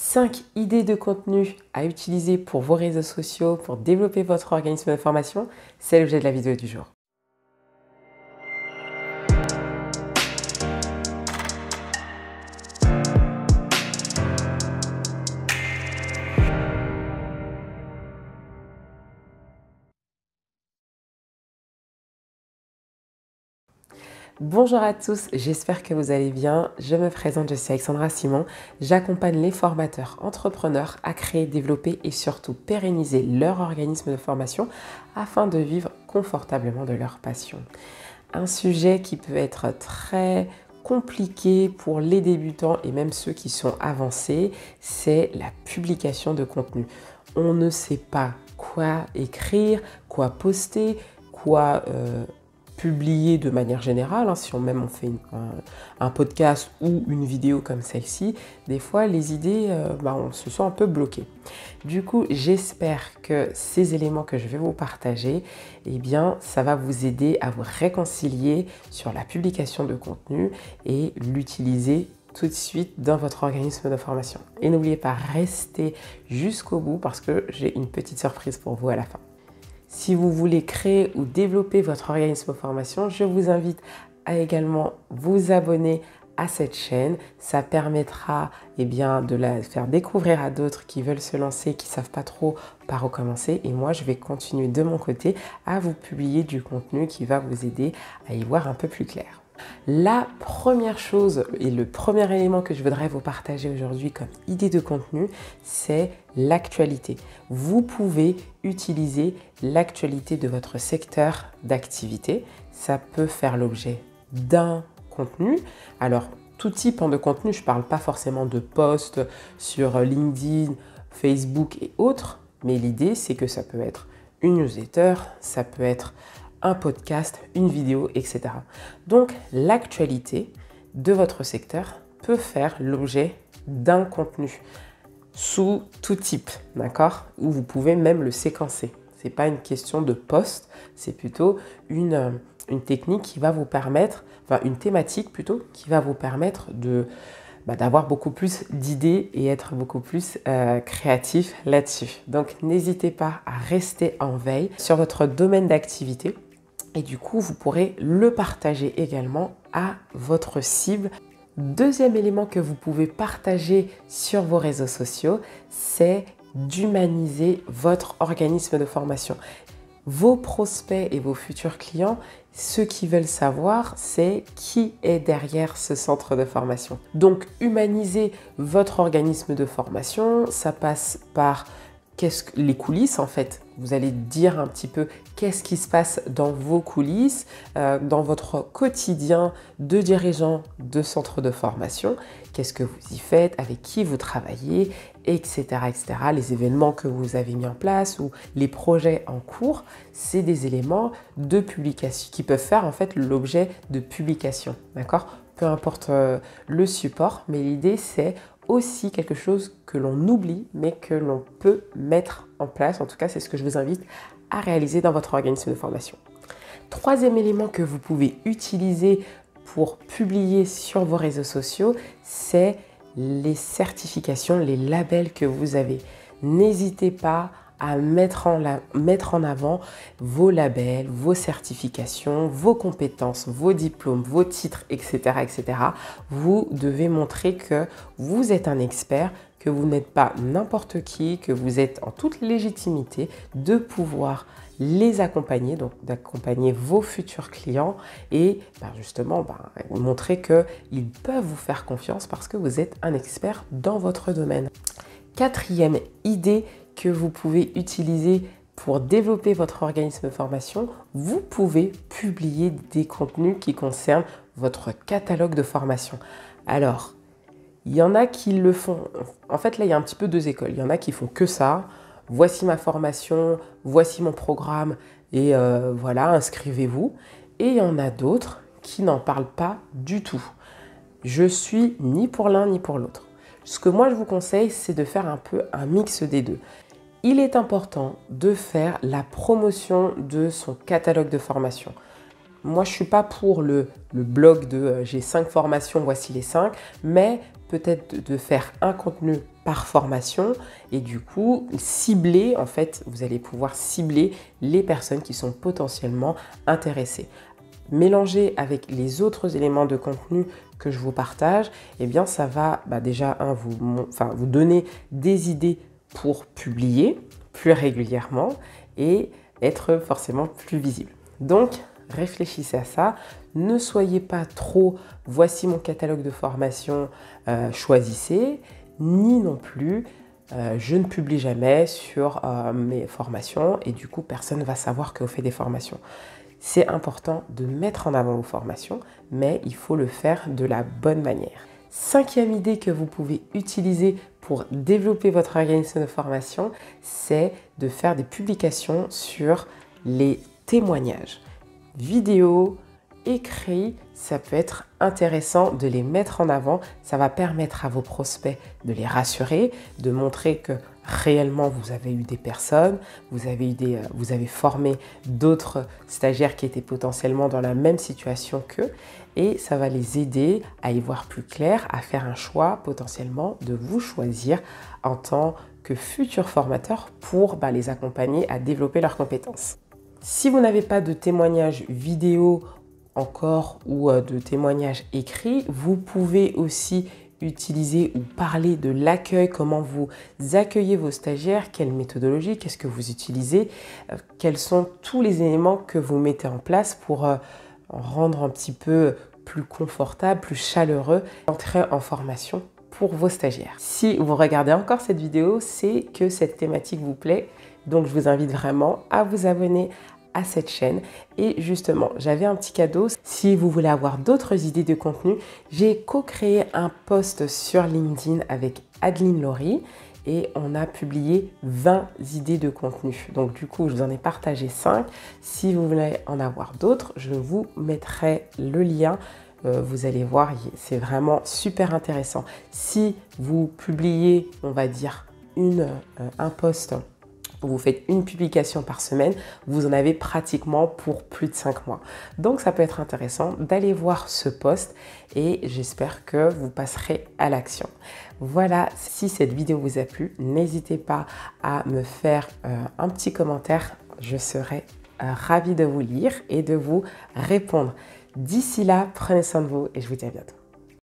5 idées de contenu à utiliser pour vos réseaux sociaux, pour développer votre organisme de formation, c'est l'objet de la vidéo du jour. Bonjour à tous, j'espère que vous allez bien. Je me présente, je suis Alexandra Simon. J'accompagne les formateurs entrepreneurs à créer, développer et surtout pérenniser leur organisme de formation afin de vivre confortablement de leur passion. Un sujet qui peut être très compliqué pour les débutants et même ceux qui sont avancés, c'est la publication de contenu. On ne sait pas quoi écrire, quoi poster, quoi publier de manière générale, si on fait un podcast ou une vidéo comme celle-ci, des fois les idées on se sent un peu bloquées. Du coup, j'espère que ces éléments que je vais vous partager, ça va vous aider à vous réconcilier sur la publication de contenu et l'utiliser tout de suite dans votre organisme de formation. Et n'oubliez pas, restez jusqu'au bout parce que j'ai une petite surprise pour vous à la fin. Si vous voulez créer ou développer votre organisme de formation, je vous invite à également vous abonner à cette chaîne. Ça permettra de la faire découvrir à d'autres qui veulent se lancer, qui ne savent pas trop par où commencer. Et moi, je vais continuer de mon côté à vous publier du contenu qui va vous aider à y voir un peu plus clair. La première chose et le premier élément que je voudrais vous partager aujourd'hui comme idée de contenu, c'est l'actualité. Vous pouvez utiliser l'actualité de votre secteur d'activité. Ça peut faire l'objet d'un contenu. Alors, tout type de contenu, je ne parle pas forcément de posts sur LinkedIn, Facebook et autres, mais l'idée, c'est que ça peut être une newsletter, ça peut être un podcast, une vidéo, etc. Donc, l'actualité de votre secteur peut faire l'objet d'un contenu sous tout type, d'accord? Ou vous pouvez même le séquencer. Ce n'est pas une question de post, c'est plutôt une technique qui va vous permettre, une thématique plutôt, qui va vous permettre d'avoir beaucoup plus d'idées et être beaucoup plus créatif là-dessus. Donc, n'hésitez pas à rester en veille sur votre domaine d'activité. Et du coup, vous pourrez le partager également à votre cible. Deuxième élément que vous pouvez partager sur vos réseaux sociaux, c'est d'humaniser votre organisme de formation. Vos prospects et vos futurs clients, ceux qui veulent savoir, c'est qui est derrière ce centre de formation. Donc, humaniser votre organisme de formation, ça passe par les coulisses en fait. Vous allez dire un petit peu qu'est-ce qui se passe dans vos coulisses, dans votre quotidien de dirigeant de centre de formation. Qu'est-ce que vous y faites, avec qui vous travaillez, etc., etc. Les événements que vous avez mis en place ou les projets en cours, c'est des éléments de publication qui peuvent faire en fait l'objet de publication, d'accord? Peu importe le support, mais l'idée c'est aussi quelque chose que l'on oublie, mais que l'on peut mettre en place. En tout cas, c'est ce que je vous invite à réaliser dans votre organisme de formation. Troisième élément que vous pouvez utiliser pour publier sur vos réseaux sociaux, c'est les certifications, les labels que vous avez. N'hésitez pas à mettre en avant vos labels, vos certifications, vos compétences, vos diplômes, vos titres, etc., etc. Vous devez montrer que vous êtes un expert, que vous n'êtes pas n'importe qui, que vous êtes en toute légitimité de pouvoir les accompagner, donc d'accompagner vos futurs clients et montrer qu'ils peuvent vous faire confiance parce que vous êtes un expert dans votre domaine. Quatrième idée que vous pouvez utiliser pour développer votre organisme de formation, vous pouvez publier des contenus qui concernent votre catalogue de formation. Alors, il y en a qui le font. En fait, là, il y a un petit peu deux écoles. Il y en a qui font que ça. Voici ma formation, voici mon programme et voilà, inscrivez-vous. Et il y en a d'autres qui n'en parlent pas du tout. Je suis ni pour l'un ni pour l'autre. Ce que moi je vous conseille, c'est de faire un peu un mix des deux. Il est important de faire la promotion de son catalogue de formation. Moi, je ne suis pas pour le blog de j'ai 5 formations, voici les 5, mais peut-être de faire un contenu par formation et du coup cibler, en fait, vous allez pouvoir cibler les personnes qui sont potentiellement intéressées. Mélanger avec les autres éléments de contenu que je vous partage, eh bien ça va déjà vous donner des idées pour publier plus régulièrement et être forcément plus visible. Donc, réfléchissez à ça. Ne soyez pas trop « voici mon catalogue de formation, choisissez », ni non plus je ne publie jamais sur mes formations et du coup, personne ne va savoir que vous faites des formations. C'est important de mettre en avant vos formations, mais il faut le faire de la bonne manière. 5e idée que vous pouvez utiliser pour développer votre organisme de formation, c'est de faire des publications sur les témoignages. Vidéos, écrits, ça peut être intéressant de les mettre en avant. Ça va permettre à vos prospects de les rassurer, de montrer que réellement vous avez eu des personnes, vous avez formé d'autres stagiaires qui étaient potentiellement dans la même situation qu'eux et ça va les aider à y voir plus clair, à faire un choix potentiellement de vous choisir en tant que futur formateur pour les accompagner à développer leurs compétences. Si vous n'avez pas de témoignages vidéo encore ou de témoignages écrits, vous pouvez aussi utiliser ou parler de l'accueil, comment vous accueillez vos stagiaires, quelle méthodologie, qu'est-ce que vous utilisez, quels sont tous les éléments que vous mettez en place pour rendre un petit peu plus confortable, plus chaleureux, l'entrée en formation pour vos stagiaires. Si vous regardez encore cette vidéo, c'est que cette thématique vous plaît, donc je vous invite vraiment à vous abonner à cette chaîne. Et justement, j'avais un petit cadeau. Si vous voulez avoir d'autres idées de contenu, j'ai co-créé un post sur LinkedIn avec Adeline Laurie et on a publié 20 idées de contenu. Donc du coup, je vous en ai partagé 5. Si vous voulez en avoir d'autres, je vous mettrai le lien. Vous allez voir, c'est vraiment super intéressant. Si vous publiez, on va dire, un post, vous faites une publication par semaine, vous en avez pratiquement pour plus de 5 mois. Donc ça peut être intéressant d'aller voir ce post et j'espère que vous passerez à l'action. Voilà, si cette vidéo vous a plu, n'hésitez pas à me faire un petit commentaire. Je serai ravie de vous lire et de vous répondre. D'ici là, prenez soin de vous et je vous dis à bientôt.